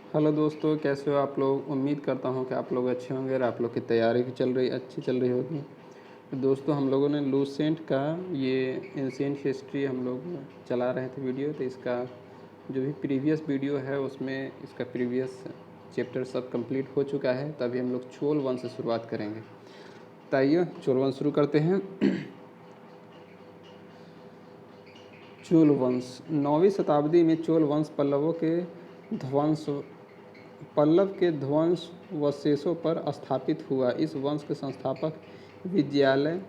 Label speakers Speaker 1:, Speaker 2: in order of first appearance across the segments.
Speaker 1: Hello दोस्तों, कैसे हो आप लोग। उम्मीद करता हूँ कि आप लोग अच्छे होंगे और आप लोग की तैयारी भी अच्छी चल रही होगी। तो दोस्तों, हम लोगों ने लूसेंट का ये एंशिएंट हिस्ट्री हम लोग चला रहे थे वीडियो। तो इसका जो भी प्रीवियस वीडियो है उसमें इसका प्रीवियस चैप्टर सब कंप्लीट हो चुका है। तभी हम लोग चोल वंश से शुरुआत करेंगे। तो आइए चोल वंश शुरू करते हैं। चोल वंश 9वीं शताब्दी में चोल वंश पल्लव के ध्वंसावशेषों पर स्थापित हुआ। इस वंश के संस्थापक विजयालय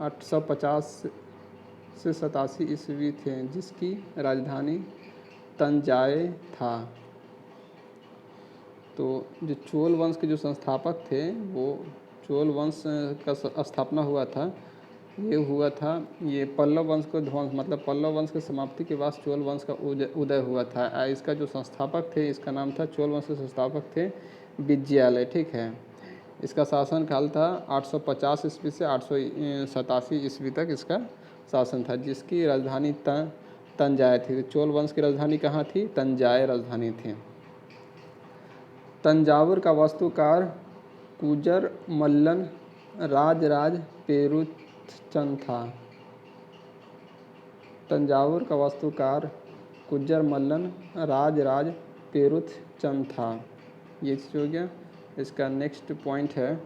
Speaker 1: 850 से 87 ईस्वी थे, जिसकी राजधानी तंजाए था। तो जो चोल वंश के जो संस्थापक थे वो चोल वंश का स्थापना हुआ था। ये पल्लव वंश को ध्वंस मतलब पल्लव वंश की समाप्ति के बाद चोल वंश का उदय हुआ था। इसका जो संस्थापक थे इसका नाम था, चोल वंश के संस्थापक थे विजयालय। ठीक है। इसका शासन काल था 850 ईस्वी से 887 ईस्वी तक इसका शासन था, जिसकी राजधानी तंजाए थी। चोल वंश की राजधानी कहाँ थी? तंजाए राजधानी थी। तंजावुर का वास्तुकार कुजर मल्लन राजराज पेरुचंद था। तंजावुर का वास्तुकार कुजर मल्लन राजराज पेरुचंद था। ये चीज़ हो गया। इसका नेक्स्ट पॉइंट है,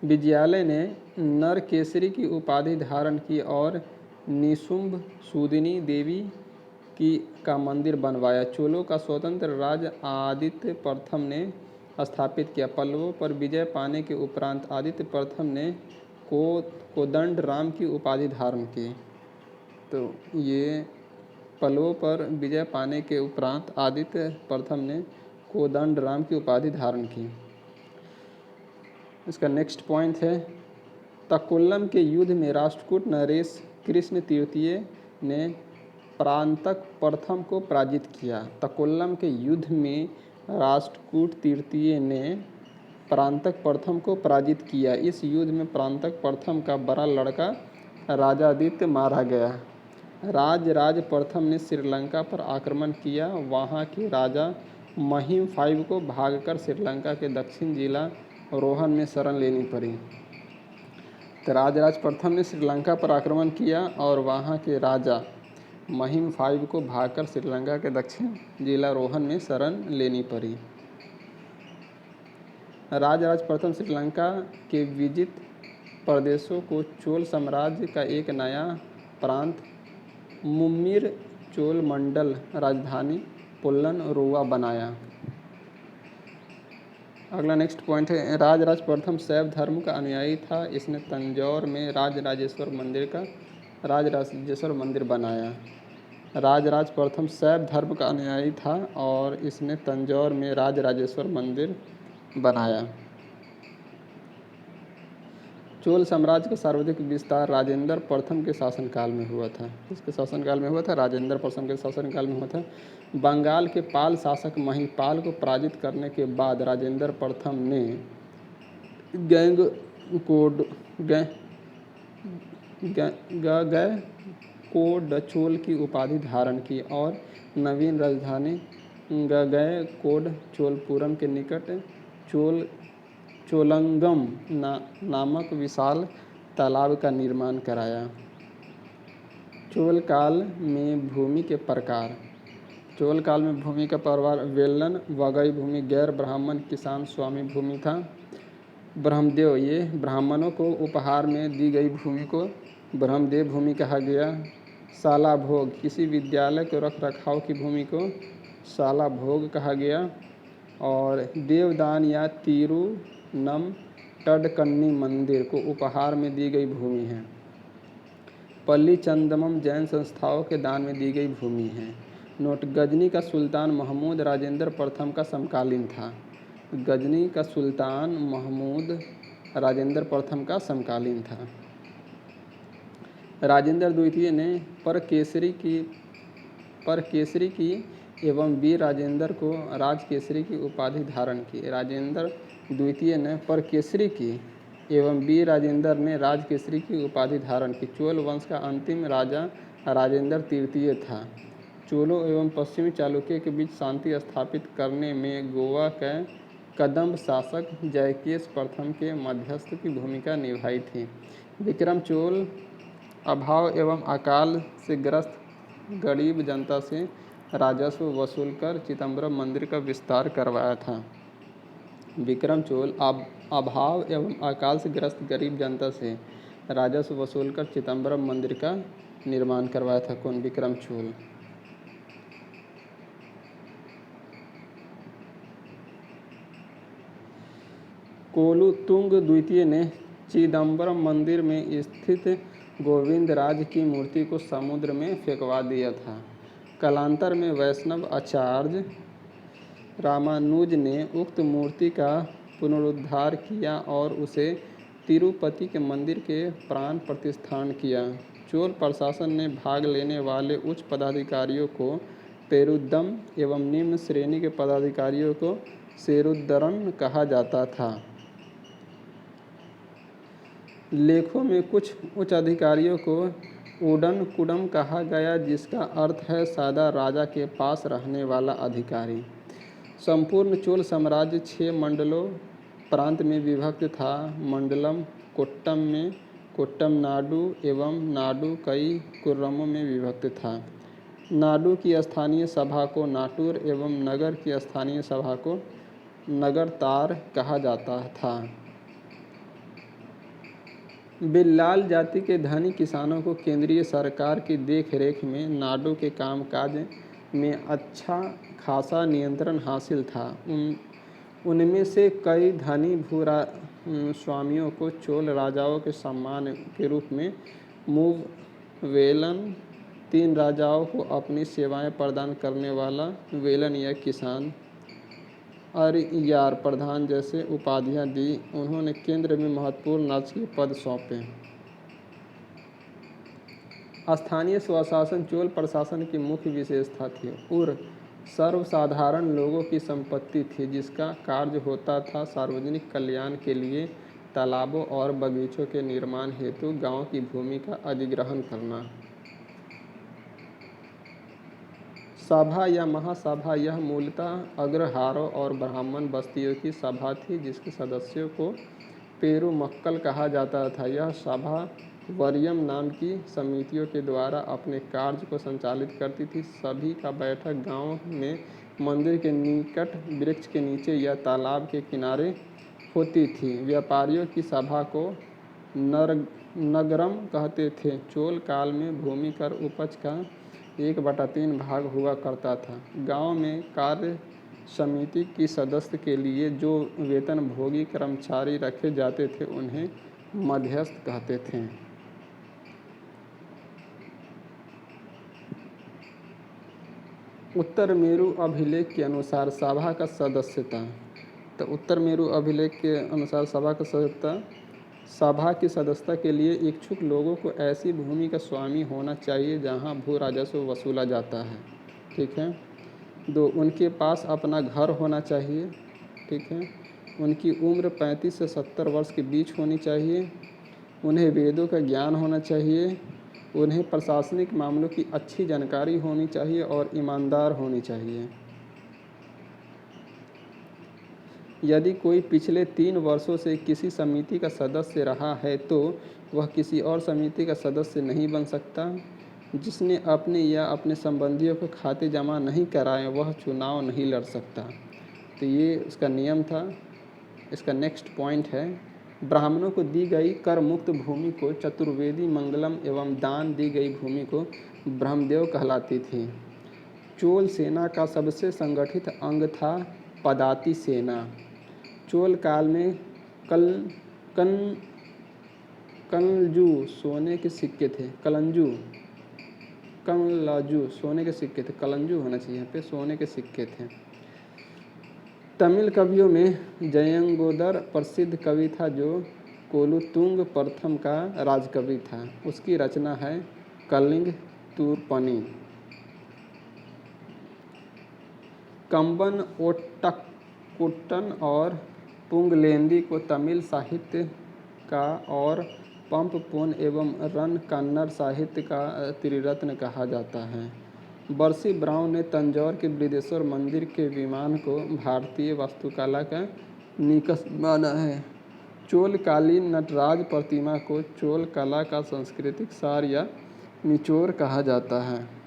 Speaker 1: विजयालय ने नरकेसरी की उपाधि धारण की और निशुंभ सूदिनी देवी का मंदिर बनवाया। चोलों का स्वतंत्र राज आदित्य प्रथम ने स्थापित किया। पल्लवों पर विजय पाने के उपरांत आदित्य प्रथम ने कोदंड राम की उपाधि धारण की। तो ये पल्लवों पर विजय पाने के उपरांत आदित्य प्रथम ने कोदंड राम की उपाधि धारण की। इसका नेक्स्ट पॉइंट है, तकोल्लम के युद्ध में राष्ट्रकूट नरेश कृष्ण तृतीय ने परांतक प्रथम को पराजित किया। तकोल्लम के युद्ध में राष्ट्रकूट तृतीय ने परांतक प्रथम को पराजित किया। इस युद्ध में परांतक प्रथम का बड़ा लड़का राजादित्य मारा गया। राजराज प्रथम ने श्रीलंका पर आक्रमण किया। वहां के राजा महिम फाइव को भागकर श्रीलंका के दक्षिण जिला रोहन में शरण लेनी पड़ी। तो राजराज प्रथम ने श्रीलंका पर आक्रमण किया और वहां के राजा महिम फाइव को भागकर श्रीलंका के दक्षिण जिला रोहन में शरण लेनी पड़ी। राजराज प्रथम श्रीलंका के विजित प्रदेशों को चोल साम्राज्य का एक नया प्रांत मुम्मीर चोल मंडल राजधानी पुल्लन रोवा बनाया। अगला नेक्स्ट पॉइंट है, राजराज प्रथम शैव धर्म का अनुयायी था। इसने तंजौर में राजराजेश्वर मंदिर बनाया। राजराज प्रथम शैव धर्म का अनुयायी था और इसने तंजौर में राजराजेश्वर मंदिर बनाया। चोल साम्राज्य का सर्वाधिक विस्तार राजेंद्र प्रथम के शासनकाल में हुआ था। किसके शासनकाल में हुआ था? राजेंद्र प्रथम के शासनकाल में हुआ था। बंगाल के पाल शासक महिपाल को पराजित करने के बाद राजेंद्र प्रथम ने गैकोडचोल की उपाधि धारण की और नवीन राजधानी गैकोडचोलपुरम के निकट चोलंगम नामक विशाल तालाब का निर्माण कराया। चोल काल में भूमि के प्रकार। चोल काल में भूमि का प्रकार वेल्लन वगई भूमि, गैर ब्राह्मण किसान स्वामी भूमि था। ब्रह्मदेव, ये ब्राह्मणों को उपहार में दी गई भूमि को ब्रह्मदेव भूमि कहा गया। शाला भोग, किसी विद्यालय के रख रखाव की भूमि को शाला भोग कहा गया। और देवदान या तिरुनम टडकन्नी मंदिर को उपहार में दी गई भूमि है। पल्ली चंदमम जैन संस्थाओं के दान में दी गई भूमि है। नोट, गजनी का सुल्तान महमूद राजेंद्र प्रथम का समकालीन था। गजनी का सुल्तान महमूद राजेंद्र प्रथम का समकालीन था। राजेंद्र द्वितीय ने परकेसरी की एवं वीर राजेंद्र को राजकेसरी की उपाधि धारण की। राजेंद्र द्वितीय ने परकेसरी की एवं वीर राजेंद्र ने राजकेसरी की उपाधि धारण की। चोल वंश का अंतिम राजा राजेंद्र तृतीय था। चोलों एवं पश्चिमी चालुक्य के बीच शांति स्थापित करने में गोवा के कदंब शासक जयकेश प्रथम के मध्यस्थ की भूमिका निभाई थी। विक्रम चोल अभाव एवं अकाल से ग्रस्त गरीब जनता से राजस्व वसूल कर चिदम्बरम मंदिर का विस्तार करवाया था। विक्रम चोल अभाव एवं अकाल से ग्रस्त गरीब जनता से राजस्व वसूल कर चिदम्बरम मंदिर का निर्माण करवाया था। कौन? विक्रम चोल। कोलुतुंग द्वितीय ने चिदम्बरम मंदिर में स्थित गोविंदराज की मूर्ति को समुद्र में फेंकवा दिया था। कालांतर में वैष्णव आचार्य रामानुज ने उक्त मूर्ति का पुनरुद्धार किया और उसे तिरुपति के मंदिर के प्राण प्रतिष्ठान किया। चोल प्रशासन ने भाग लेने वाले उच्च पदाधिकारियों को पेरुद्दम एवं निम्न श्रेणी के पदाधिकारियों को सेरुद्दरन कहा जाता था। लेखों में कुछ उच्च अधिकारियों को उडन कुडम कहा गया, जिसका अर्थ है सादा राजा के पास रहने वाला अधिकारी। संपूर्ण चोल साम्राज्य 6 मंडलों प्रांत में विभक्त था। मंडलम कोट्टम में कोट्टम नाडु एवं नाडु कई कुर्रमों में विभक्त था। नाडु की स्थानीय सभा को नाटुर एवं नगर की स्थानीय सभा को नगरतार कहा जाता था। बिल्लाल जाति के धनी किसानों को केंद्रीय सरकार की देखरेख में नाडु के कामकाज में अच्छा खासा नियंत्रण हासिल था। उनमें से कई धनी स्वामियों को चोल राजाओं के सम्मान के रूप में मूवेलन, 3 राजाओं को अपनी सेवाएं प्रदान करने वाला वेलन या किसान, अरियार प्रधान जैसे उपाधियां दी। उन्होंने केंद्र में महत्वपूर्ण राजकीय पद सौंपे। स्थानीय स्वशासन चोल प्रशासन की मुख्य विशेषता थी और सर्वसाधारण लोगों की संपत्ति थी, जिसका कार्य होता था सार्वजनिक कल्याण के लिए तालाबों और बगीचों के निर्माण हेतु गांव की भूमि का अधिग्रहण करना। सभा या महासभा यह मूलतः अग्रहारों और ब्राह्मण बस्तियों की सभा थी, जिसके सदस्यों को पेरुमक्कल कहा जाता था। यह सभा वरियम नाम की समितियों के द्वारा अपने कार्य को संचालित करती थी। सभी का बैठक गांव में मंदिर के निकट वृक्ष के नीचे या तालाब के किनारे होती थी। व्यापारियों की सभा को नगरम कहते थे। चोल काल में भूमि कर उपज का 1/3 भाग हुआ करता था। गांव में कार्य समिति की सदस्य के लिए जो वेतनभोगी कर्मचारी रखे जाते थे, उन्हें मध्यस्थ कहते थे। उत्तर मेरु अभिलेख के अनुसार सभा का सदस्यता, तो उत्तर मेरु अभिलेख के अनुसार सभा का सदस्यता, सभा की सदस्यता के लिए इच्छुक लोगों को ऐसी भूमि का स्वामी होना चाहिए जहां भू राजस्व वसूला जाता है। ठीक है। 2, उनके पास अपना घर होना चाहिए। ठीक है। उनकी उम्र 35 से 70 वर्ष के बीच होनी चाहिए। उन्हें वेदों का ज्ञान होना चाहिए। उन्हें प्रशासनिक मामलों की अच्छी जानकारी होनी चाहिए और ईमानदार होनी चाहिए। यदि कोई पिछले 3 वर्षों से किसी समिति का सदस्य रहा है तो वह किसी और समिति का सदस्य नहीं बन सकता। जिसने अपने या अपने संबंधियों को खाते जमा नहीं कराए वह चुनाव नहीं लड़ सकता। तो ये इसका नियम था। इसका नेक्स्ट पॉइंट है, ब्राह्मणों को दी गई कर मुक्त भूमि को चतुर्वेदी मंगलम एवं दान दी गई भूमि को ब्रह्मदेव कहलाती थी। चोल सेना का सबसे संगठित अंग था पदाति सेना। चोल काल में कलंजू सोने के सिक्के थे। कलंजू सोने के सिक्के थे। कलंजू होना चाहिए यहाँ पे, सोने के सिक्के थे। तमिल कवियों में जयंगोदर प्रसिद्ध कवि था जो कोलुतुंग प्रथम का राजकवि था। उसकी रचना है कलिंग तूर्पणी। कंबन ओट्टकुट्टन और पुंगलेंदी को तमिल साहित्य का और पंप पोन एवं रन कन्नड़ साहित्य का त्रिरत्न कहा जाता है। बर्सी ब्राउन ने तंजौर के बृहदेश्वर मंदिर के विमान को भारतीय वास्तुकला का निकष माना है। चोल कालीन नटराज प्रतिमा को चोल कला का सांस्कृतिक सार या निचोड़ कहा जाता है।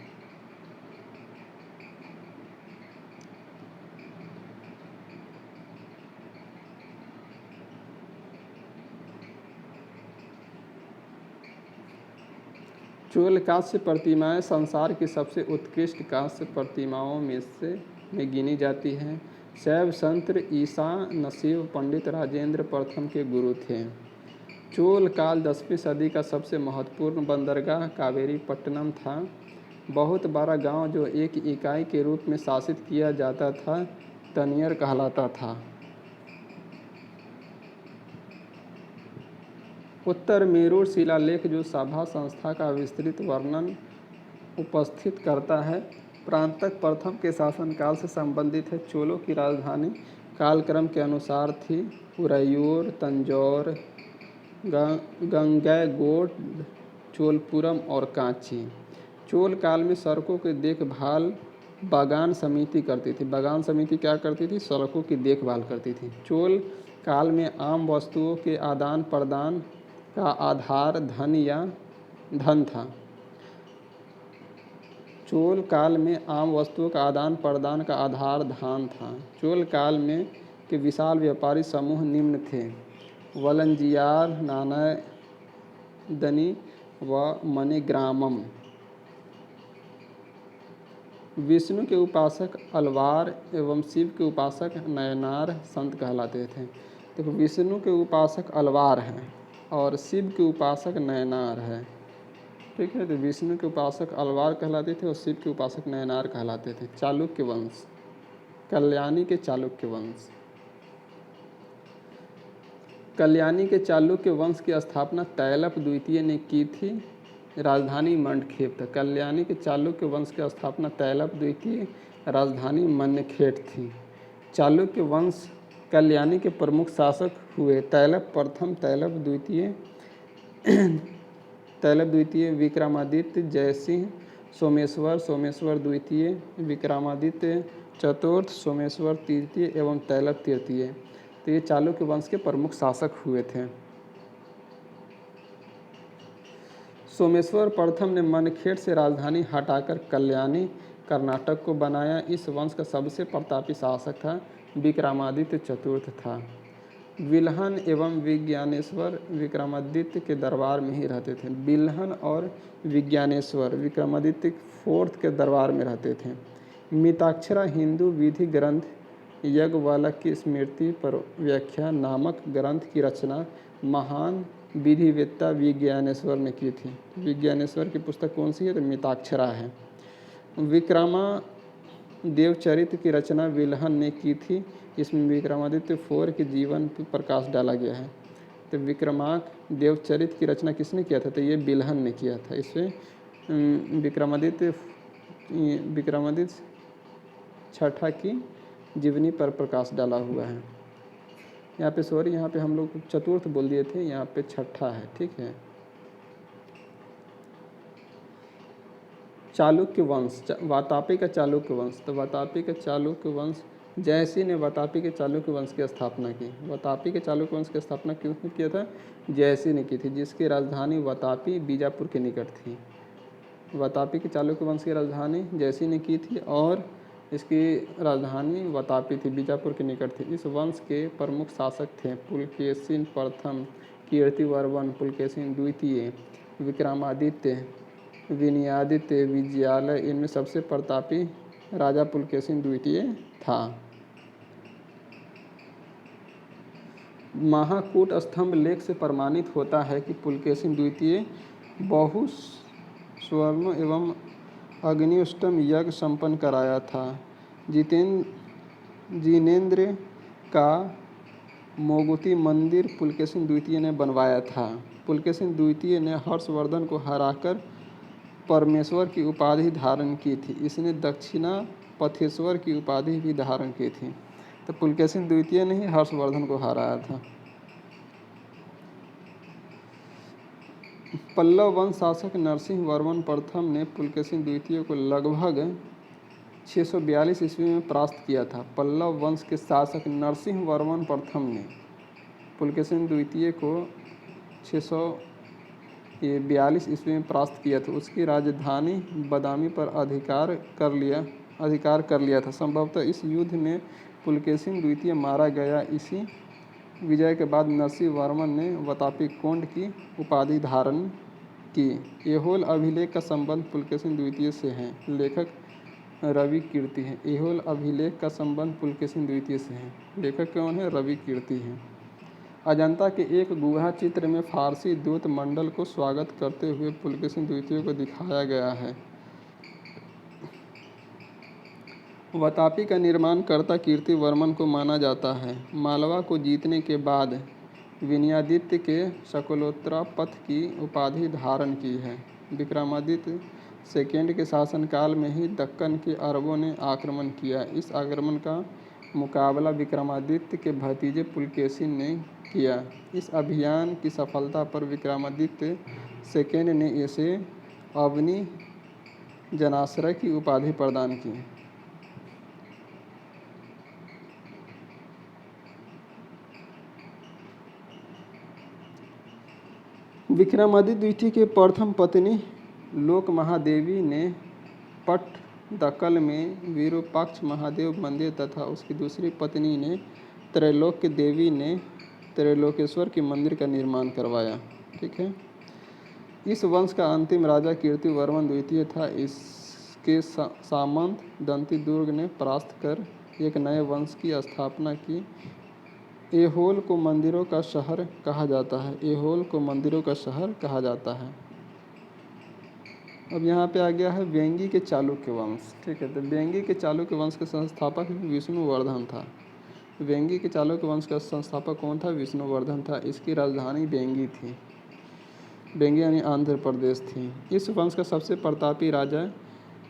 Speaker 1: चोल कांस्य प्रतिमाएं संसार की सबसे उत्कृष्ट कांस्य प्रतिमाओं में गिनी जाती हैं। शैव संत ईसा नसीब पंडित राजेंद्र प्रथम के गुरु थे। चोल काल 10वीं सदी का सबसे महत्वपूर्ण बंदरगाह कावेरीपट्टनम था। बहुत बड़ा गांव जो एक इकाई के रूप में शासित किया जाता था तनियर कहलाता था। उत्तर मेरूर शिलालेख जो सभा संस्था का विस्तृत वर्णन उपस्थित करता है प्रांतक प्रथम के शासनकाल से संबंधित है। चोलों की राजधानी कालक्रम के अनुसार थी उरैयूर, तंजौर, गंगैकोंड, चोलपुरम और कांची। चोल काल में सड़कों की देखभाल बागान समिति करती थी। बागान समिति क्या करती थी? सड़कों की देखभाल करती थी। चोल काल में आम वस्तुओं के आदान प्रदान का आधार धन था। चोल काल में आम वस्तुओं का आदान प्रदान का आधार धान था। चोल काल में के विशाल व्यापारी समूह निम्न थे: वलंजियार, नानादनी व मणिग्रामम। विष्णु के उपासक अलवार एवं शिव के उपासक नयनार संत कहलाते थे। देखो, विष्णु के उपासक अलवार हैं और शिव के उपासक नयनार है। ठीक है, तो विष्णु के उपासक अलवार कहलाते थे और शिव के उपासक नयनार कहलाते थे। चालुक्य वंश, कल्याणी के चालुक्य वंश। कल्याणी के चालुक्य वंश की स्थापना तैलप द्वितीय ने की थी। राजधानी मंडखेप था। कल्याणी के चालुक्य वंश की स्थापना तैलप द्वितीय, राजधानी मन्यखेट थी। चालुक्य वंश कल्याणी के प्रमुख शासक हुए तैलप प्रथम, तैलप द्वितीय, विक्रमादित्य, जयसिंह, सोमेश्वर द्वितीय, विक्रमादित्य चतुर्थ, सोमेश्वर तृतीय एवं तैलप तृतीय। तो ये चालुक्य वंश के प्रमुख शासक हुए थे। सोमेश्वर प्रथम ने मनखेड़ से राजधानी हटाकर कल्याणी कर्नाटक को बनाया। इस वंश का सबसे प्रतापी शासक था विक्रमादित्य चतुर्थ था। बिल्हन एवं विज्ञानेश्वर विक्रमादित्य के दरबार में ही रहते थे। बिल्हन और विज्ञानेश्वर विक्रमादित्य फोर्थ के दरबार में रहते थे। मिताक्षरा हिंदू विधि ग्रंथ याज्ञवल्क्य की स्मृति पर व्याख्या नामक ग्रंथ की रचना महान विधिवेत्ता विज्ञानेश्वर ने की थी। विज्ञानेश्वर की पुस्तक कौन सी है? तो मिताक्षरा है। विक्रमादेवचरित की रचना बिल्हन ने की थी। इसमें विक्रमादित्य फोर के जीवन पर प्रकाश डाला गया है। तो विक्रमादेवचरित की रचना किसने किया था? तो ये बिल्हन ने किया था। इसमें विक्रमादित्य छठा की जीवनी पर प्रकाश डाला हुआ है। यहाँ पे सॉरी, यहाँ पे हम लोग चतुर्थ बोल दिए थे, यहाँ पे छठा है। ठीक है। चालुक्य वंश, वातापी का चालुक्य वंश। तो वातापी का चालुक्य वंश, जयसिंह ने वातापी के चालुक्य वंश की स्थापना की। वातापी के चालुक्य वंश की स्थापना किसने किया था? जयसिंह ने की थी, जिसकी राजधानी वातापी बीजापुर के निकट थी। वातापी के चालुक्य वंश की राजधानी जयसिंह ने की थी और इसकी राजधानी वातापी थी, बीजापुर के निकट थी। इस वंश के प्रमुख शासक थे पुलकेशिन प्रथम, कीर्तिवर्मन, पुलकेशिन द्वितीय, विक्रमादित्य, विनयादित्य, विजयालय। इनमें सबसे प्रतापी राजा पुलकेशिन द्वितीय था। महाकूट स्तंभ लेख से प्रमाणित होता है कि पुलकेशिन द्वितीय बहुस्वर्ण एवं अग्निष्टम यज्ञ संपन्न कराया था। जिनेंद्र का मोगुती मंदिर पुलकेशिन द्वितीय ने बनवाया था। पुलकेशिन द्वितीय ने हर्षवर्धन को हराकर परमेश्वर की उपाधि धारण की थी। इसने दक्षिणा पथेश्वर की उपाधि भी धारण की थी। तो पुलकेशिन द्वितीय ने ही हर्षवर्धन को हराया था। पल्लव वंश शासक नरसिंह वर्मन प्रथम ने पुलकेशिन द्वितीय को लगभग 642 ईस्वी में परास्त किया था। पल्लव वंश के शासक नरसिंह वर्मन प्रथम ने पुलकेशिन द्वितीय को 642 ईस्वी में परास्त किया था। उसकी राजधानी बदामी पर अधिकार कर लिया था। संभवतः इस युद्ध में पुलकेशिन द्वितीय मारा गया। इसी विजय के बाद नरसिंह वर्मन ने वतापी कोंड की उपाधि धारण की। ऐहोल अभिलेख का संबंध पुलकेशिन द्वितीय से है। लेखक रवि कीर्ति है। ऐहोल अभिलेख का संबंध पुलकेशिन द्वितीय से है। लेखक कौन है? रवि कीर्ति है। अजंता के एक गुहा चित्र में फारसी दूत मंडल को स्वागत करते हुए पुलकेशिन द्वितीय को दिखाया गया है। वतापी का निर्माणकर्ता कीर्ति वर्मन को माना जाता है। मालवा को जीतने के बाद विनयादित्य के शकलोत्तरा पथ की उपाधि धारण की है। विक्रमादित्य सेकेंड के शासनकाल में ही दक्कन के अरबों ने आक्रमण किया। इस आक्रमण का मुकाबला विक्रमादित्य के भतीजे पुलकेशिन ने किया। इस अभियान की सफलता पर विक्रमादित्य सेकेंड ने इसे अवनी जनाश्रय की उपाधि प्रदान की। विक्रमादित्य द्वितीय के प्रथम पत्नी लोक महादेवी ने पट्टदकल में विरूपाक्ष महादेव मंदिर तथा उसकी दूसरी पत्नी ने त्रैलोक्य देवी ने त्रैलोकेश्वर के मंदिर का निर्माण करवाया। ठीक है। इस वंश का अंतिम राजा कीर्ति वर्मन द्वितीय था। इसके सामंत दंती दुर्ग ने परास्त कर एक नए वंश की स्थापना की। ऐहोल को मंदिरों का शहर कहा जाता है। ऐहोल को मंदिरों का शहर कहा जाता है। अब यहाँ पे आ गया है वेंगी के चालुक्य वंश। ठीक है। तो वेंगी के चालुक्य वंश के संस्थापक विष्णुवर्धन था। वेंगी के चालुक्य वंश का संस्थापक कौन था? विष्णुवर्धन था। इसकी राजधानी वेंगी थी। वेंगी यानी आंध्र प्रदेश थी। इस वंश का सबसे प्रतापी राजा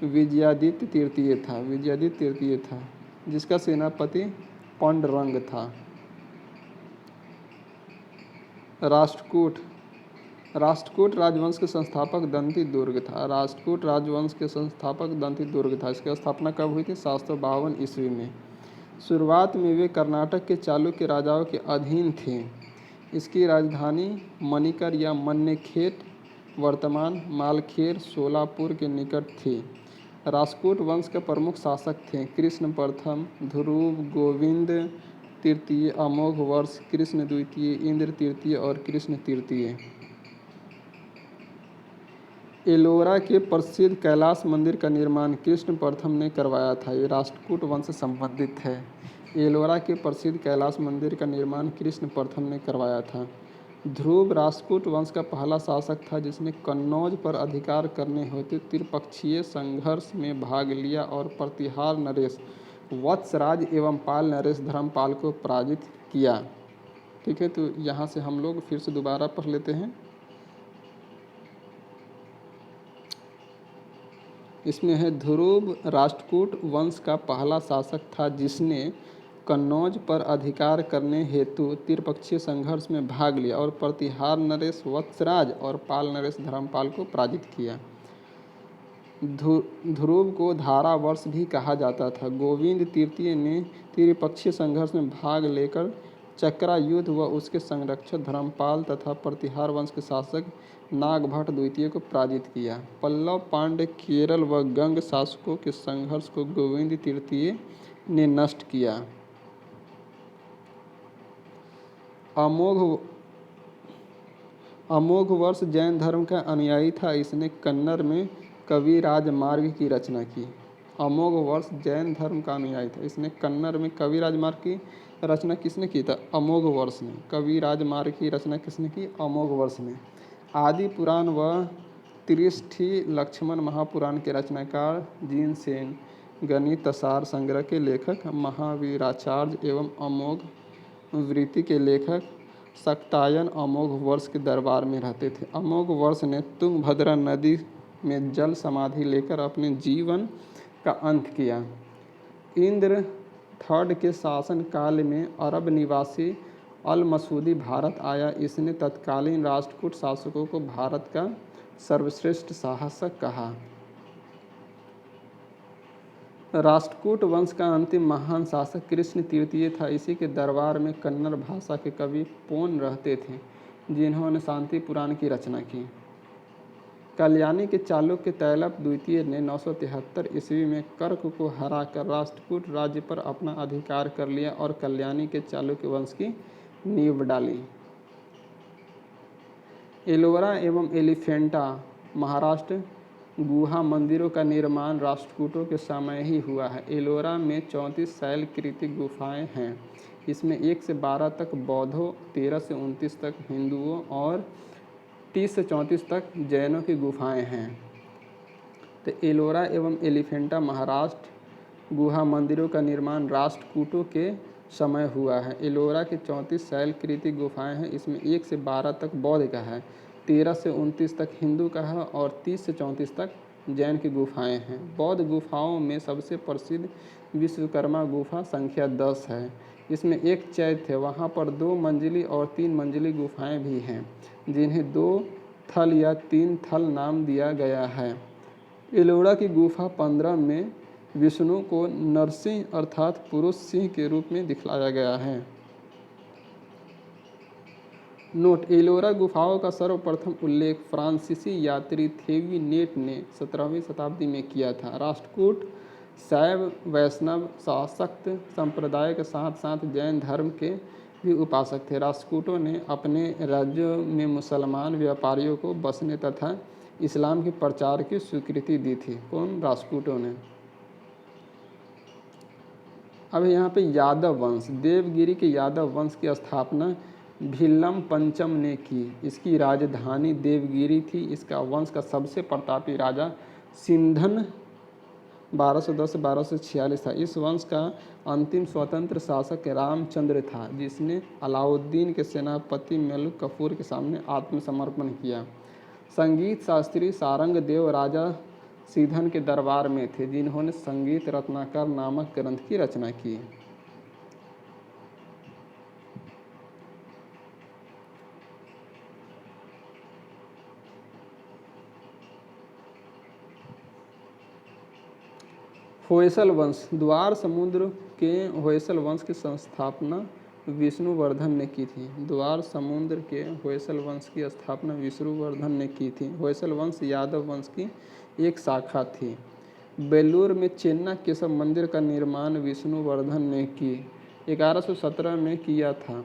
Speaker 1: विजयादित्य तृतीय था। विजयादित्य तृतीय था, जिसका सेनापति पांडुरंग था। राष्ट्रकूट राजवंश के संस्थापक दंती दुर्ग था। राष्ट्रकूट राजवंश के संस्थापक दंती दुर्ग था। इसकी स्थापना कब हुई थी? 752 ईस्वी में। शुरुआत में वे कर्नाटक के चालुक्य राजाओं के अधीन थे। इसकी राजधानी मणिकर या मन्नेखेट वर्तमान मालखेर सोलापुर के निकट थी। राष्ट्रकूट वंश के प्रमुख शासक थे कृष्ण प्रथम, ध्रुव, गोविंद तृतीय, अमोघ वर्ष, कृष्ण द्वितीय, इंद्र तृतीय और कृष्ण तृतीय। एलोरा के प्रसिद्ध कैलाश मंदिर का निर्माण कृष्ण प्रथम ने करवाया था। ये राष्ट्रकूट वंश से संबंधित है। एलोरा के प्रसिद्ध कैलाश मंदिर का निर्माण कृष्ण प्रथम ने करवाया था। ध्रुव राष्ट्रकूट वंश का पहला शासक था जिसने कन्नौज पर अधिकार करने हेतु त्रिपक्षीय संघर्ष में भाग लिया और प्रतिहार नरेश वत्सराज एवं पाल नरेश धर्मपाल को पराजित किया। ठीक है। तो यहाँ से हम लोग फिर से दोबारा पढ़ लेते हैं। इसमें है ध्रुव राष्ट्रकूट वंश का पहला शासक था जिसने कन्नौज पर अधिकार करने हेतु त्रिपक्षीय संघर्ष में भाग लिया और प्रतिहार नरेश वत्सराज और पाल नरेश धर्मपाल को पराजित किया। ध्रुव को धारा वर्ष भी कहा जाता था। गोविंद तृतीय ने त्रिपक्षीय संघर्ष में भाग लेकर चक्रा युद्ध व उसके संरक्षक धर्मपाल तथा प्रतिहार वंश के शासक नागभट्ट द्वितीय को पराजित किया। पल्लव, पांड्य, केरल व गंग शासकों के संघर्ष को गोविंद तृतीय ने नष्ट किया। अमोघ वर्ष जैन धर्म का अनुयायी था। इसने कन्नड़ में कवि राजमार्ग की रचना की। अमोघ वर्ष जैन धर्म का अनुयायी था। इसने कन्नड़ में कवि राजमार्ग की रचना किसने की था? अमोघ वर्ष ने। कवि राजमार्ग की रचना किसने की? अमोघ वर्ष ने। आदि पुराण व त्रिष्ठी लक्ष्मण महापुराण के रचनाकार जिनसेन, गणित सार संग्रह के लेखक महावीराचार्य एवं अमोघ वृत्ति के लेखक शाक्तायन अमोघ वर्ष के दरबार में रहते थे। अमोघ वर्ष ने तुंगभद्रा नदी में जल समाधि लेकर अपने जीवन का अंत किया। इंद्र थर्ड के शासन काल में अरब निवासी अल मसूदी भारत आया, इसने तत्कालीन राष्ट्रकूट शासकों को भारत का सर्वश्रेष्ठ शासक कहा। राष्ट्रकूट वंश का अंतिम महान शासक कृष्ण तृतीय था। इसी के दरबार में कन्नड़ भाषा के कवि पोन रहते थे, जिन्होंने शांति पुराण की रचना की। कल्याणी के चालुक्य तैलप द्वितीय ने 973 ईस्वी में कर्क को हराकर राष्ट्रकूट राज्य पर अपना अधिकार कर लिया और कल्याणी के चालुक्य वंश की नींव डाली। एलोरा एवं एलिफेंटा महाराष्ट्र गुहा मंदिरों का निर्माण राष्ट्रकूटों के समय ही हुआ है। एलोरा में 34 शैलकृतिक गुफाएं हैं। इसमें 1 से 12 तक बौद्धों, 13 से 29 तक हिंदुओं और 30 से 34 तक जैनों की गुफाएं हैं। तो एलोरा एवं एलिफेंटा महाराष्ट्र गुहा मंदिरों का निर्माण राष्ट्रकूटों के समय हुआ है। एलोरा के 34 शैलकृतिक गुफाएं हैं। इसमें 1 से 12 तक बौद्ध का है, 13 से 29 तक हिंदू का है और 30 से 34 तक जैन की गुफाएं हैं। बौद्ध गुफाओं में सबसे प्रसिद्ध विश्वकर्मा गुफा संख्या 10 है। इसमें एक चैत्य है, वहाँ पर 2 मंजिली और 3 मंजिली गुफाएं भी हैं, जिन्हें 2 थल या 3 थल नाम दिया गया है। एलोरा की गुफा 15 में विष्णु को नरसिंह अर्थात पुरुष सिंह के रूप में दिखलाया गया है। नोट: एलोरा गुफाओं का सर्वप्रथम उल्लेख फ्रांसीसी यात्री थेविनेट ने 17वीं शताब्दी में किया था। राष्ट्रकूट शैव वैष्णव शाक्त संप्रदाय के साथ साथ जैन धर्म के भी उपासक थे। राष्ट्रकूटों ने अपने राज्यों में मुसलमान व्यापारियों को बसने तथा इस्लाम के प्रचार की स्वीकृति दी थी। कौन? राष्ट्रकूटों ने। अब यहाँ पे यादव वंश, देवगिरी के यादव वंश की स्थापना भिल्लम पंचम ने की। इसकी राजधानी देवगिरी थी। इसका वंश का सबसे प्रतापी राजा सिंधन 1210-1246 था। इस वंश का अंतिम स्वतंत्र शासक रामचंद्र था, जिसने अलाउद्दीन के सेनापति मलिक कफूर के सामने आत्मसमर्पण किया। संगीत शास्त्री सारंगदेव राजा सिंधन के दरबार में थे, जिन्होंने संगीत रत्नाकर नामक ग्रंथ की रचना की। होयसल वंश, द्वार समुद्र के होयसल वंश की संस्थापना विष्णुवर्धन ने की थी। द्वार समुद्र के होयसल वंश की स्थापना विष्णुवर्धन ने की थी। होयसल वंश यादव वंश की एक शाखा थी। बेलूर में चेन्ना केशव मंदिर का निर्माण विष्णुवर्धन ने की 1117 में किया था।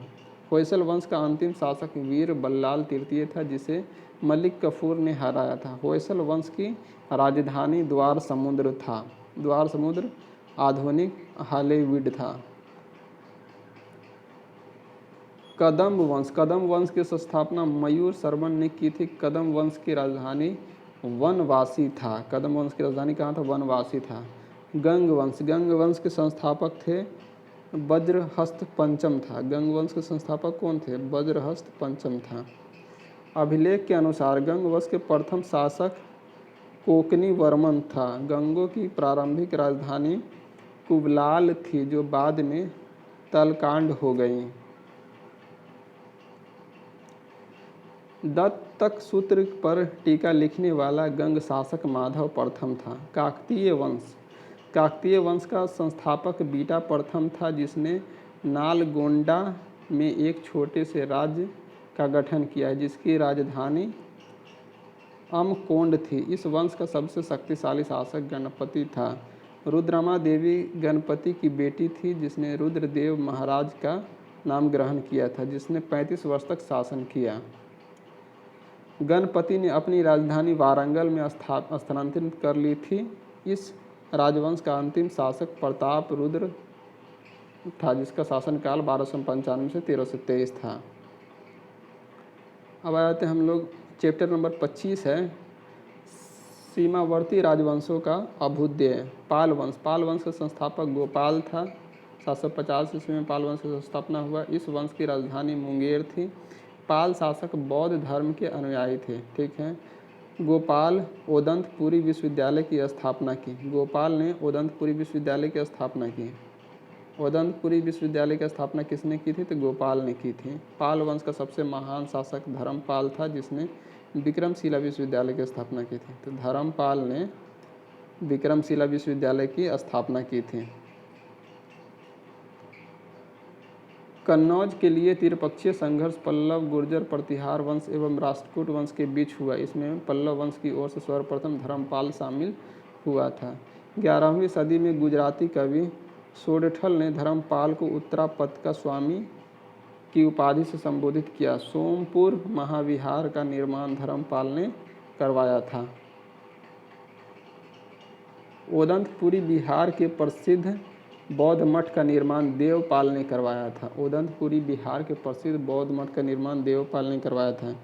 Speaker 1: होयसल वंश का अंतिम शासक वीर बल्लाल तृतीय था, जिसे मलिक कफूर ने हराया था। होयसल वंश की राजधानी द्वार समुद्र था। द्वार समुद्र आधुनिक हॉलीवुड था। कदम्ब वंश, कदम्ब वंश की स्थापना मयूर शर्मन ने की थी। कदम्ब वंश की राजधानी वनवासी था। कदम्ब वंश की राजधानी कहाँ था? वनवासी था। गंग वंश, गंग वंश के संस्थापक थे वज्रहस्त पंचम था। गंग वंश के संस्थापक कौन थे? वज्रहस्त पंचम था। अभिलेख के अनुसार गंग वंश के प्रथम शासक कोकनी वर्मन था। गंगों की प्रारंभिक राजधानी कुबलाल थी, जो बाद में तलकांड हो गई। दत्तक सूत्र पर टीका लिखने वाला गंग शासक माधव प्रथम था। काकतीय वंश, काकतीय वंश का संस्थापक बीटा प्रथम था, जिसने नालगोंडा में एक छोटे से राज्य का गठन किया, जिसकी राजधानी अमकोंड थी। इस वंश का सबसे शक्तिशाली शासक गणपति था। रुद्रमा देवी गणपति की बेटी थी, जिसने रुद्रदेव महाराज का नाम ग्रहण किया था, जिसने 35 वर्ष तक शासन किया। गणपति ने अपनी राजधानी वारंगल में स्थानांतरित कर ली थी। इस राजवंश का अंतिम शासक प्रताप रुद्र था, जिसका शासनकाल 1295 से 1323 था। अब आते हैं हम लोग, चैप्टर नंबर 25 है सीमावर्ती राजवंशों का अभ्युदय। पाल वंश, पाल वंश का संस्थापक गोपाल था। 750 ईस्वी में पाल वंश की स्थापना हुआ। इस वंश की राजधानी मुंगेर थी। पाल शासक बौद्ध धर्म के अनुयायी थे। ठीक है। गोपाल ओदंतपुरी विश्वविद्यालय की स्थापना की। गोपाल ने ओदंतपुरी विश्वविद्यालय की स्थापना की। उदंतपुरी विश्वविद्यालय की स्थापना किसने की थी? तो गोपाल ने की थी। पाल वंश का सबसे महान शासक धर्मपाल था, जिसने विक्रमशिला विश्वविद्यालय की स्थापना की थी। तो धर्मपाल ने विक्रमशिला विश्वविद्यालय की स्थापना की थी। कन्नौज के लिए त्रिपक्षीय संघर्ष पल्लव, गुर्जर, प्रतिहार वंश एवं राष्ट्रकूट वंश के बीच हुआ। इसमें पल्लव वंश की ओर से सर्वप्रथम धर्मपाल शामिल हुआ था। 11वीं सदी में गुजराती कवि सोडठल ने धर्मपाल को उत्तरापथ का स्वामी की उपाधि से संबोधित किया। सोमपुर महाविहार का निर्माण धर्मपाल ने करवाया था। उदंतपुरी बिहार के प्रसिद्ध बौद्ध मठ का निर्माण देवपाल ने करवाया था। उदंतपुरी बिहार के प्रसिद्ध बौद्ध मठ का निर्माण देवपाल ने करवाया था।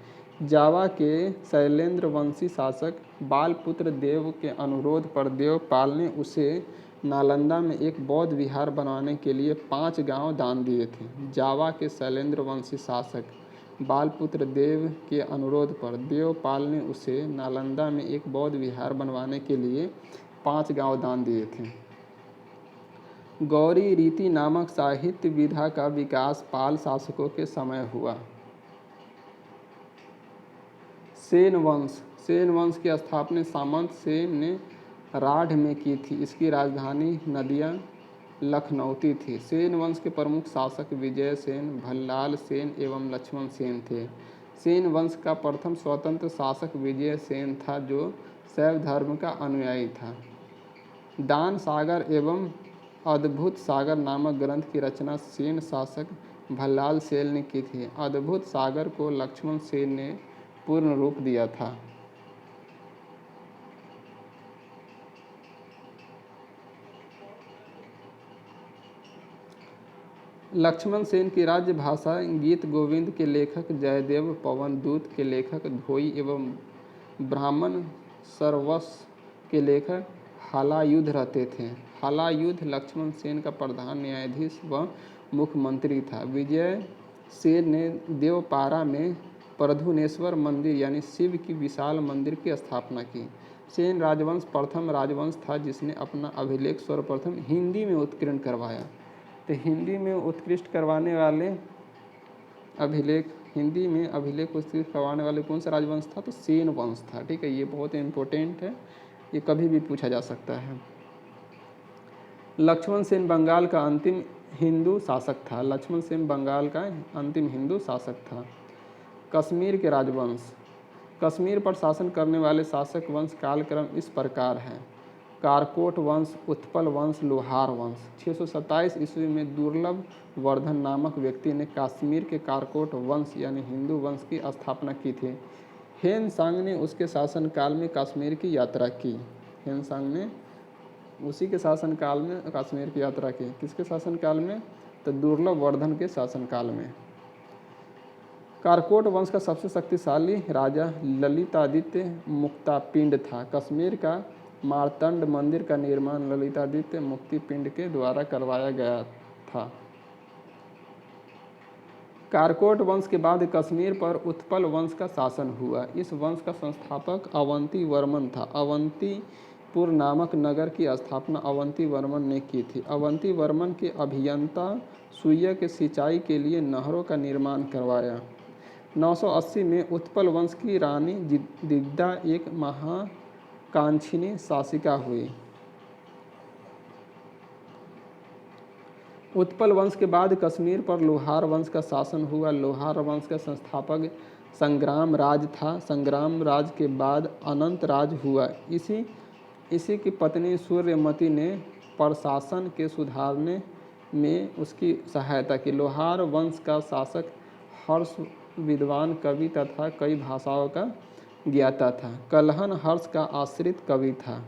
Speaker 1: जावा के शैलेंद्र वंशी शासक बालपुत्र देव के अनुरोध पर देवपाल ने उसे नालंदा में एक बौद्ध विहार बनवाने के लिए 5 गांव दान दिए थे। जावा के शैलेंद्र वंशी शासक बालपुत्र देव के अनुरोध पर देवपाल ने उसे नालंदा में एक बौद्ध विहार बनवाने के लिए 5 गांव दान दिए थे। गौरी रीति नामक साहित्य विधा का विकास पाल शासकों के समय हुआ। सेन वंश की स्थापना सामंत सेन ने राढ़ में की थी। इसकी राजधानी नदिया लखनऊती थी। सेन वंश के प्रमुख शासक विजय सेन, भल्लाल सेन एवं लक्ष्मण सेन थे। सेन वंश का प्रथम स्वतंत्र शासक विजय सेन था, जो शैव धर्म का अनुयायी था। दान सागर एवं अद्भुत सागर नामक ग्रंथ की रचना सेन शासक भल्लाल सेन ने की थी। अद्भुत सागर को लक्ष्मण सेन ने पूर्ण रूप दिया था। लक्ष्मण सेन की राज्य भाषा गीत गोविंद के लेखक जयदेव, पवन दूत के लेखक धोई एवं ब्राह्मण सरवस के लेखक हलायुध रहते थे। हलायुध लक्ष्मण सेन का प्रधान न्यायाधीश व मुख्यमंत्री था। विजय सेन ने देवपारा में प्रधुनेश्वर मंदिर यानी शिव की विशाल मंदिर की स्थापना की। सेन राजवंश प्रथम राजवंश था जिसने अपना अभिलेख सर्वप्रथम हिंदी में उत्कीर्ण करवाया। तो हिंदी में उत्कृष्ट करवाने वाले हिंदी में अभिलेख उत्कृष्ट करवाने वाले कौन सा राजवंश था? तो सेन वंश था। ठीक है, ये बहुत इम्पोर्टेंट है, ये कभी भी पूछा जा सकता है। लक्ष्मण सेन बंगाल का अंतिम हिंदू शासक था। लक्ष्मण सेन बंगाल का अंतिम हिंदू शासक था। कश्मीर के राजवंश। कश्मीर पर शासन करने वाले शासक वंश कालक्रम इस प्रकार है: कारकोट वंश, उत्पल वंश, लोहार वंश। 627 ईस्वी में दुर्लभ वर्धन नामक व्यक्ति ने कश्मीर के कारकोट वंश यानी हिंदू वंश की स्थापना की थी। हेनसांग ने उसके शासनकाल में कश्मीर की यात्रा की। हेनसांग ने उसी के शासनकाल में कश्मीर की यात्रा की। किसके शासनकाल में? तो दुर्लभ वर्धन के शासनकाल में। कारकोट वंश का सबसे शक्तिशाली राजा ललितादित्य मुक्तापिंड था। कश्मीर का मार्तंड मंदिर का निर्माण ललितादित्य मुक्तिपिंड के द्वारा करवाया गया था। कारकोट वंश के बाद कश्मीर पर उत्पल वंश का शासन हुआ। इस वंश का संस्थापक अवंती वर्मन था। अवंतीपुर नामक नगर की स्थापना अवंती वर्मन ने की थी। अवंती वर्मन के अभियंता सुइया के सिंचाई के लिए नहरों का निर्माण करवाया। 980 में उत्पल वंश की रानी दिग्दा एक महाकांक्षिणी शासिका हुई। उत्पल वंश के बाद कश्मीर पर लोहार वंश का शासन हुआ। लोहार वंश का संस्थापक संग्राम राज था। संग्राम राज के बाद अनंत राज हुआ। इसी की पत्नी सूर्यमती ने प्रशासन के सुधारने में उसकी सहायता की। लोहार वंश का शासक हर्ष विद्वान कवि तथा कई भाषाओं का ज्ञाता था। कल्हन हर्ष का आश्रित कवि था।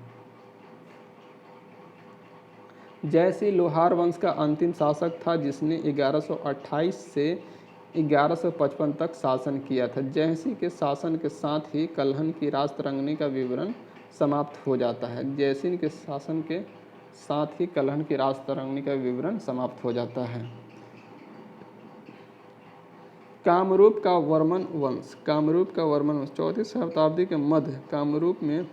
Speaker 1: जयसिंह लोहार वंश का अंतिम शासक था जिसने 1128 से 1155 तक शासन किया था। जयसिंह के शासन के साथ ही कल्हन की राजतरंगिणी का विवरण समाप्त हो जाता है। जयसिंह के शासन के साथ ही कल्हन की राजतरंगिणी का विवरण समाप्त हो जाता है। कामरूप का वर्मन वंश। कामरूप का वर्मन वंश 4वीं शताब्दी के मध्य कामरूप में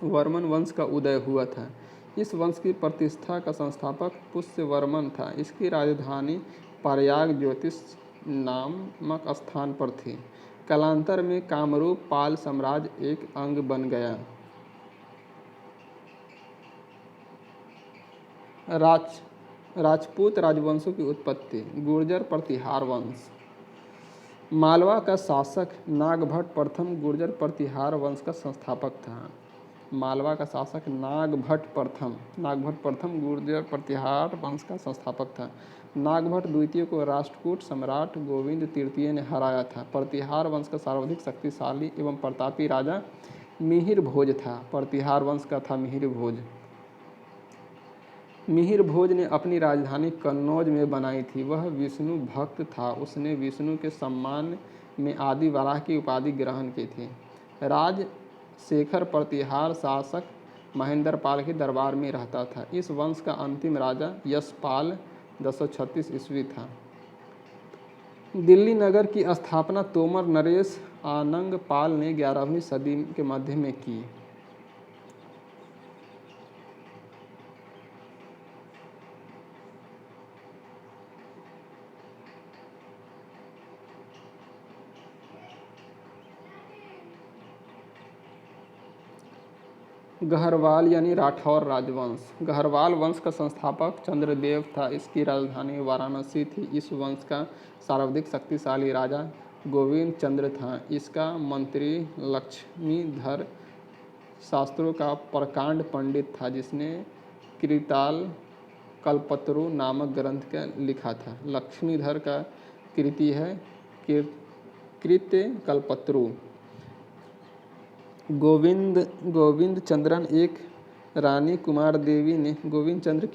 Speaker 1: वर्मन वंश का उदय हुआ था। इस वंश की प्रतिष्ठा का संस्थापक पुष्यवर्मन था। इसकी राजधानी प्रयाग ज्योतिष नामक स्थान पर थी। कालांतर में कामरूप पाल साम्राज्य एक अंग बन गया। राजपूत राजवंशों की उत्पत्ति। गुर्जर प्रतिहार वंश। मालवा का शासक नागभट्ट प्रथम गुर्जर प्रतिहार वंश का संस्थापक था। मालवा का शासक नागभट्ट प्रथम गुर्जर प्रतिहार वंश का संस्थापक था। नागभट्ट द्वितीय को राष्ट्रकूट सम्राट गोविंद तृतीय ने हराया था। प्रतिहार वंश का सर्वाधिक शक्तिशाली एवं प्रतापी राजा मिहिर भोज था। प्रतिहार वंश का था मिहिर भोज। मिहिर भोज ने अपनी राजधानी कन्नौज में बनाई थी। वह विष्णु भक्त था। उसने विष्णु के सम्मान में आदि वराह की उपाधि ग्रहण की थी। राज शेखर प्रतिहार शासक महेंद्रपाल के दरबार में रहता था। इस वंश का अंतिम राजा यशपाल 1036 ईस्वी था। दिल्ली नगर की स्थापना तोमर नरेश आनंगपाल ने 11वीं सदी के मध्य में की। गहरवाल यानी राठौर राजवंश। गहरवाल वंश का संस्थापक चंद्रदेव था। इसकी राजधानी वाराणसी थी। इस वंश का सर्वाधिक शक्तिशाली राजा गोविंद चंद्र था। इसका मंत्री लक्ष्मीधर शास्त्रों का प्रकांड पंडित था, जिसने कृताल कल्पतरु नामक ग्रंथ का लिखा था। लक्ष्मीधर का कृति है कृत्य कल्पतरु। गोविंद चंद्रन एक रानी कुमार देवी ने गोविंद चंद्र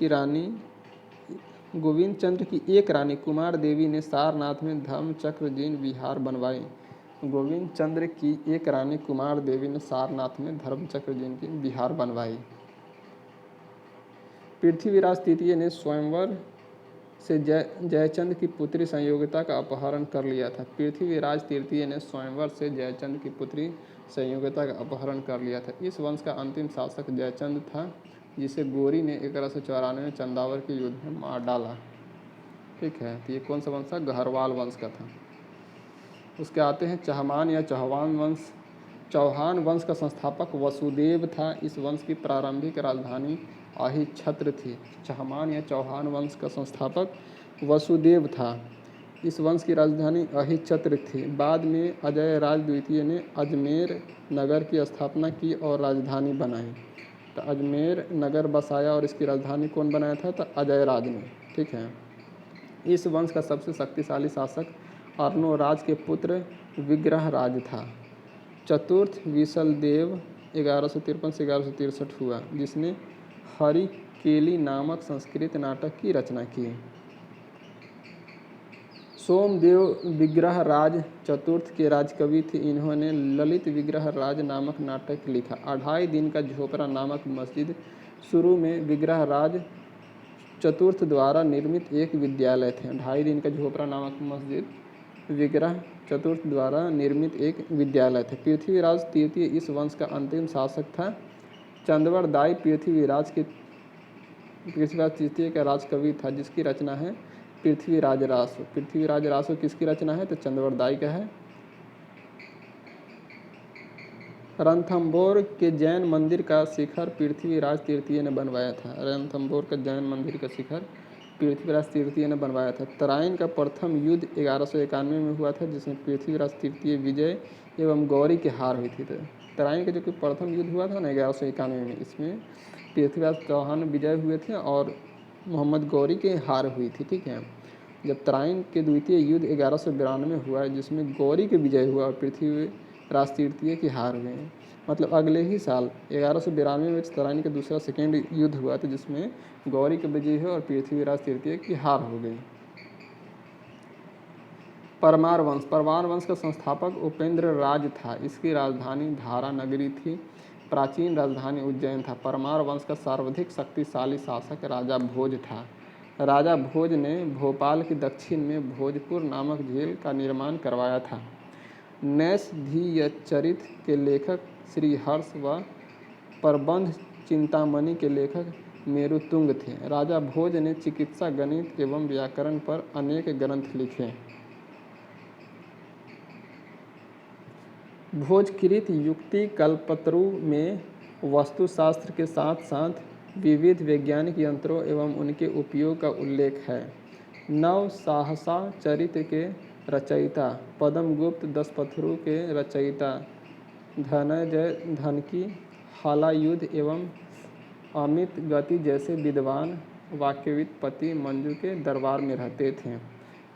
Speaker 1: की एक रानी कुमार देवी ने सारनाथ में धर्मचक्र जीन विहार बनवाए। गोविंद चंद्र की एक रानी कुमार देवी ने सारनाथ में धर्मचक्र जीन की विहार बनवाई। पृथ्वीराज तृतीय ने स्वयंवर से जयचंद की पुत्री संयोगिता का अपहरण कर लिया था। पृथ्वीराज तृतीय ने स्वयंवर से जयचंद की पुत्री संयोगिता का अपहरण कर लिया था। इस वंश का अंतिम शासक जयचंद था, जिसे गोरी ने 1194 में चंदावर के युद्ध में मार डाला। ठीक है, तो ये कौन सा वंश था? गहरवाल वंश का था। उसके आते हैं चहमान या चौहान वंश। चौहान वंश का संस्थापक वसुदेव था। इस वंश की प्रारंभिक राजधानी अहिछत्र थी। चहमान या चौहान वंश का संस्थापक वसुदेव था। इस वंश की राजधानी अहिछत्र थी। बाद में अजय राज द्वितीय ने अजमेर नगर की स्थापना की और राजधानी बनाई। तो अजमेर नगर बसाया और इसकी राजधानी कौन बनाया था? तो अजय राज ने। ठीक है। इस वंश का सबसे शक्तिशाली शासक अर्णोराज के पुत्र विग्रहराज था। चतुर्थ विशलदेव 1153 से 1163 हुआ, जिसने हरिकेली नामक संस्कृत नाटक की रचना की। सोमदेव विग्रहराज चतुर्थ के राजकवि थे। इन्होंने ललित विग्रहराज नामक नाटक लिखा। अढ़ाई दिन का झोपड़ा नामक मस्जिद शुरू में विग्रहराज चतुर्थ द्वारा निर्मित एक विद्यालय थे। ढाई दिन का झोपड़ा नामक मस्जिद विग्रह चतुर्थ द्वारा निर्मित एक विद्यालय थे। पृथ्वीराज तृतीय इस वंश का अंतिम शासक था। चंदवर दाई पृथ्वीराज तृतीय का राजकवि था, जिसकी रचना है पृथ्वीराज रासो। पृथ्वीराज रासो किसकी रचना है? तो चंदवर दाई का है। रणथंभौर के जैन मंदिर का शिखर पृथ्वीराज तृतीय ने बनवाया था। रणथंभौर का जैन मंदिर का शिखर पृथ्वीराज तृतीय ने बनवाया था। तराइन का प्रथम युद्ध 1191 में हुआ था, जिसमें पृथ्वीराज तृतीय विजय एवं गौरी की हार हुई थी। तो तराइन का जो कि प्रथम युद्ध हुआ था ना 1191 में, इसमें पृथ्वीराज चौहान विजय हुए थे और मोहम्मद गौरी की हार हुई थी। ठीक है। जब तराइन के द्वितीय युद्ध 1192 में हुआ है, जिसमें गौरी के विजय हुआ और पृथ्वीराज तृतीय की हार हुई, मतलब अगले ही साल 1192 में तराइन का दूसरा सेकेंड युद्ध हुआ था, जिसमें गौरी के विजय हुआ और पृथ्वीराज तृतीय की हार हो गई। परमार वंश। परमार वंश का संस्थापक उपेंद्र राज था। इसकी राजधानी धारा नगरी थी। प्राचीन राजधानी उज्जैन था। परमार वंश का सर्वाधिक शक्तिशाली शासक राजा भोज था। राजा भोज ने भोपाल के दक्षिण में भोजपुर नामक झील का निर्माण करवाया था। नैषधीयचरित के लेखक श्रीहर्ष व प्रबंध चिंतामणि के लेखक मेरुतुंग थे। राजा भोज ने चिकित्सा, गणित एवं व्याकरण पर अनेक ग्रंथ लिखे। भोजकृत युक्ति कल्पतरु में वस्तुशास्त्र के साथ साथ विविध वैज्ञानिक यंत्रों एवं उनके उपयोग का उल्लेख है। नव सहसा चरित्र के रचयिता, पद्मगुप्त दशपथरु के रचयिता धनंजय धनकी, हलायुध एवं अमित गति जैसे विद्वान वाक्यविद पति मंजू के दरबार में रहते थे।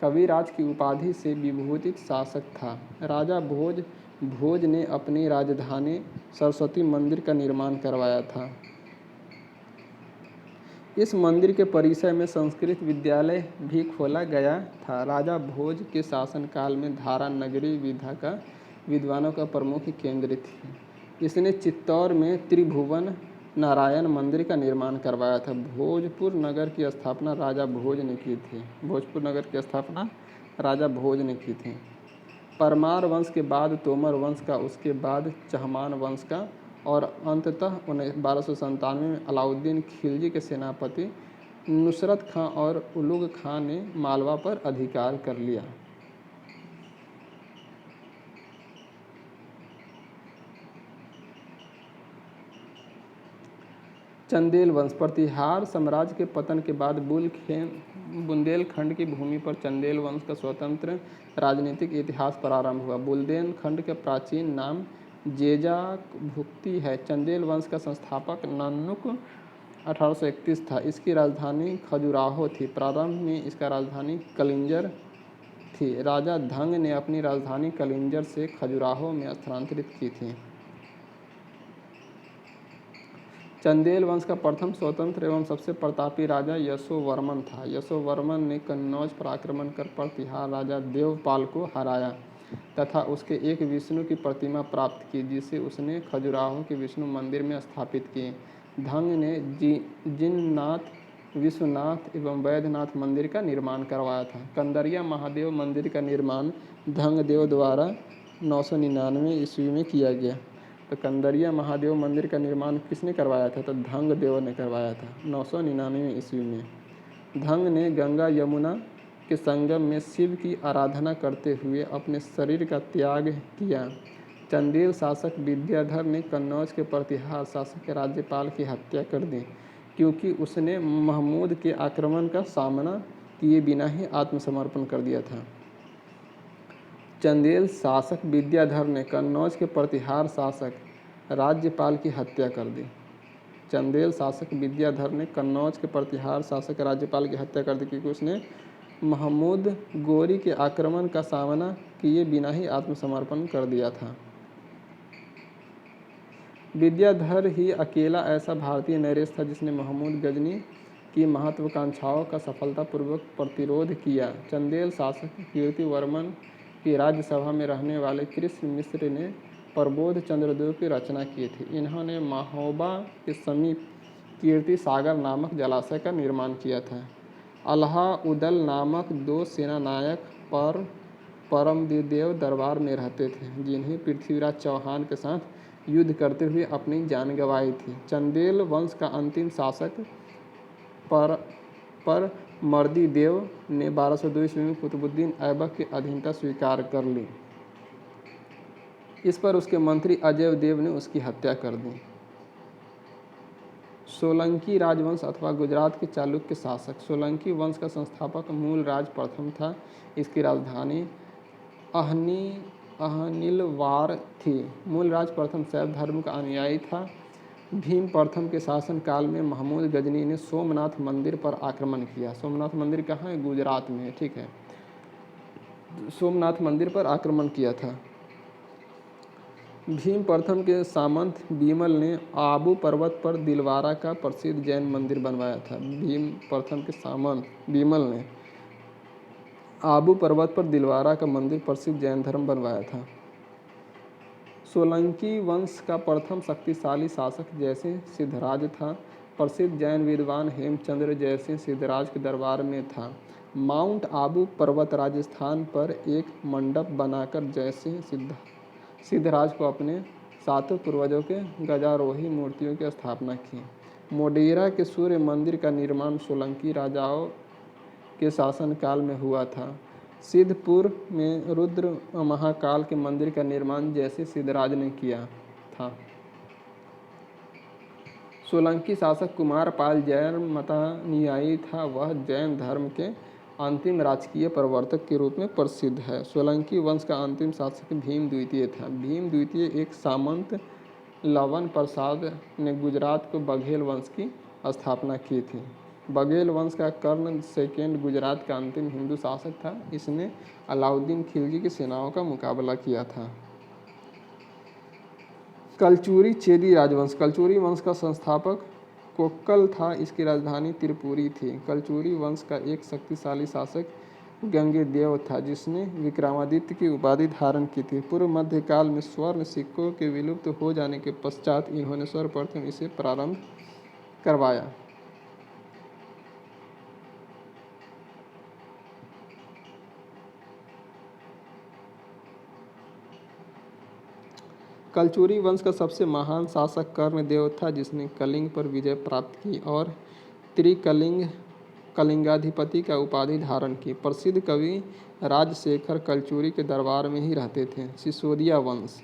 Speaker 1: कविराज की उपाधि से विभूषित शासक था। राजा भोज ने अपनी राजधानी सरस्वती मंदिर का निर्माण करवाया था। इस मंदिर के परिसर में संस्कृत विद्यालय भी खोला गया था। राजा भोज के शासनकाल में धारा नगरी विधा का विद्वानों का प्रमुख केंद्र थी। इसने चित्तौड़ में त्रिभुवन नारायण मंदिर का निर्माण करवाया था। भोजपुर नगर की स्थापना राजा भोज ने की थी। भोजपुर नगर की स्थापना राजा भोज ने की थी। परमार वंश के बाद तोमर वंश का, उसके बाद चहमान वंश का और अंततः 1297 में अलाउद्दीन खिलजी के सेनापति नुसरत खां और उलुग खां ने मालवा पर अधिकार कर लिया। चंदेल वंश। प्रतिहार साम्राज्य के पतन के बाद बुंदेलखंड की भूमि पर चंदेल वंश का स्वतंत्र राजनीतिक इतिहास प्रारंभ हुआ। बुंदेलखंड का प्राचीन नाम जेजाभुक्ती है। चंदेल वंश का संस्थापक नन्नुक 1831 था। इसकी राजधानी खजुराहो थी। प्रारंभ में इसका राजधानी कलिंजर थी। राजा धंग ने अपनी राजधानी कलिंजर से खजुराहो में स्थानांतरित की थी। चंदेल वंश का प्रथम स्वतंत्र एवं सबसे प्रतापी राजा यशोवर्मन था। यशोवर्मन ने कन्नौज पर आक्रमण कर प्रतिहार राजा देवपाल को हराया तथा उसके एक विष्णु की प्रतिमा प्राप्त की, जिसे उसने खजुराहो के विष्णु मंदिर में स्थापित की। धंग ने जिननाथ, विश्वनाथ एवं वैद्यनाथ मंदिर का निर्माण करवाया था। कंदरिया महादेव मंदिर का निर्माण धंगदेव द्वारा 999 ईस्वी में किया गया। तो कंदरिया महादेव मंदिर का निर्माण किसने करवाया था? तो धंगदेव ने करवाया था 999 ईस्वी में। धंग ने गंगा यमुना के संगम में शिव की आराधना करते हुए अपने शरीर का त्याग किया। चंदेल शासक विद्याधर ने कन्नौज के प्रतिहार शासक राज्यपाल की हत्या कर दी, क्योंकि उसने महमूद के आक्रमण का सामना किए बिना ही आत्मसमर्पण कर दिया था। चंदेल शासक विद्याधर ने कन्नौज के प्रतिहार शासक राज्यपाल की हत्या कर दी। चंदेल शासक विद्याधर ने कन्नौज के प्रतिहार शासक राज्यपाल की हत्या कर दी, क्योंकि उसने महमूद गोरी के आक्रमण का सामना किए बिना ही आत्मसमर्पण कर दिया था। विद्याधर ही अकेला ऐसा भारतीय नरेश था जिसने महमूद गजनी की महत्वाकांक्षाओं का सफलतापूर्वक प्रतिरोध किया। चंदेल शासक कीर्तिवर्मन की राज्यसभा में रहने वाले कृष्ण मिश्र ने प्रबोध चंद्रदेव की रचना की थी। इन्होंने महोबा के समीप कीर्ति सागर नामक जलाशय का निर्माण किया था। अलाउद्दीन नामक 2 सेनानायक परमदेव दरबार में रहते थे, जिन्हें पृथ्वीराज चौहान के साथ युद्ध करते हुए अपनी जान गंवाई थी। चंदेल वंश का अंतिम शासक पर मर्दी देव ने 1202 ईस्वी में कुतुबुद्दीन ऐबक की अधीनता स्वीकार कर ली। इस पर उसके मंत्री अजय देव ने उसकी हत्या कर दी। सोलंकी राजवंश अथवा गुजरात के चालुक्य शासक। सोलंकी वंश का संस्थापक मूलराज प्रथम था। इसकी राजधानी अहनिलवार थी। मूलराज प्रथम शैव धर्म का अनुयायी था। भीम प्रथम के शासनकाल में महमूद गजनी ने सोमनाथ मंदिर पर आक्रमण किया। सोमनाथ मंदिर कहाँ है? गुजरात में है, ठीक है। सोमनाथ मंदिर पर आक्रमण किया था। भीम प्रथम के सामंत बीमल ने आबू पर्वत पर दिलवारा का प्रसिद्ध जैन मंदिर बनवाया था। भीम प्रथम के सामंत बीमल ने आबू पर्वत पर दिलवारा का मंदिर प्रसिद्ध जैन धर्म बनवाया था। सोलंकी वंश का प्रथम शक्तिशाली शासक जैसे सिद्धराज था। प्रसिद्ध जैन विद्वान हेमचंद्र जैसे सिद्धराज के दरबार में था। माउंट आबू पर्वत राजस्थान पर एक मंडप बनाकर जैसे सिद्धराज को अपने 7 पूर्वजों के गजारोही मूर्तियों की स्थापना की। मोढेरा के सूर्य मंदिर का निर्माण सोलंकी राजाओं के शासनकाल में हुआ था। सिद्धपुर में रुद्र महाकाल के मंदिर का निर्माण जैसे सिद्धराज ने किया था। सोलंकी शासक कुमारपाल जैन मतानुयायी था। वह जैन धर्म के अंतिम राजकीय प्रवर्तक के रूप में प्रसिद्ध है। सोलंकी वंश का अंतिम शासक भीम द्वितीय था। भीम द्वितीय एक सामंत लवन प्रसाद ने गुजरात को बघेल वंश की स्थापना की थी। बघेल वंश का कर्ण सेकेंड गुजरात का अंतिम हिंदू शासक था। इसने अलाउद्दीन खिलजी की सेनाओं का मुकाबला किया था। कलचुरी चेदी राजवंश। कलचुरी वंश का संस्थापक कोक्कल था। इसकी राजधानी त्रिपुरी थी। कलचुरी वंश का एक शक्तिशाली शासक गंगेदेव था, जिसने विक्रमादित्य की उपाधि धारण की थी। पूर्व मध्यकाल में स्वर्ण सिक्कों के विलुप्त हो जाने के पश्चात इन्होंने सर्वप्रथम इसे प्रारंभ करवाया। कलचुरी वंश का सबसे महान शासक कर्णदेव था, जिसने कलिंग पर विजय प्राप्त की और त्रिकलिंग कलिंगाधिपति का उपाधि धारण की। प्रसिद्ध कवि राजशेखर कलचुरी के दरबार में ही रहते थे। सिसोदिया वंश।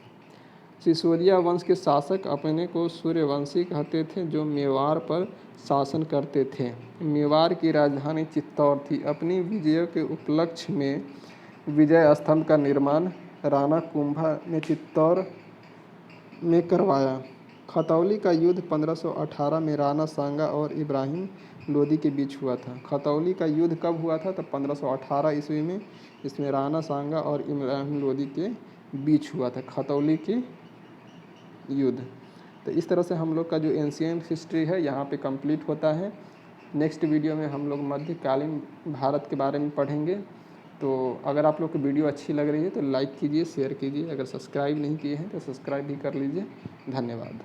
Speaker 1: सिसोदिया वंश के शासक अपने को सूर्यवंशी कहते थे, जो मेवाड़ पर शासन करते थे। मेवाड़ की राजधानी चित्तौड़ थी। अपनी विजयों के उपलक्ष्य में विजय स्तंभ का निर्माण राणा कुंभा ने चित्तौड़ में करवाया। खतौली का युद्ध 1518 में राणा सांगा और इब्राहिम लोदी के बीच हुआ था। खतौली का युद्ध कब हुआ था? तो 1518 ईस्वी में। इसमें राणा सांगा और इब्राहिम लोदी के बीच हुआ था खतौली के युद्ध। तो इस तरह से हम लोग का जो एंशिएंट हिस्ट्री है यहाँ पे कंप्लीट होता है। नेक्स्ट वीडियो में हम लोग मध्यकालीन भारत के बारे में पढ़ेंगे। तो अगर आप लोग को वीडियो अच्छी लग रही है तो लाइक कीजिए, शेयर कीजिए। अगर सब्सक्राइब नहीं किए हैं तो सब्सक्राइब भी कर लीजिए। धन्यवाद।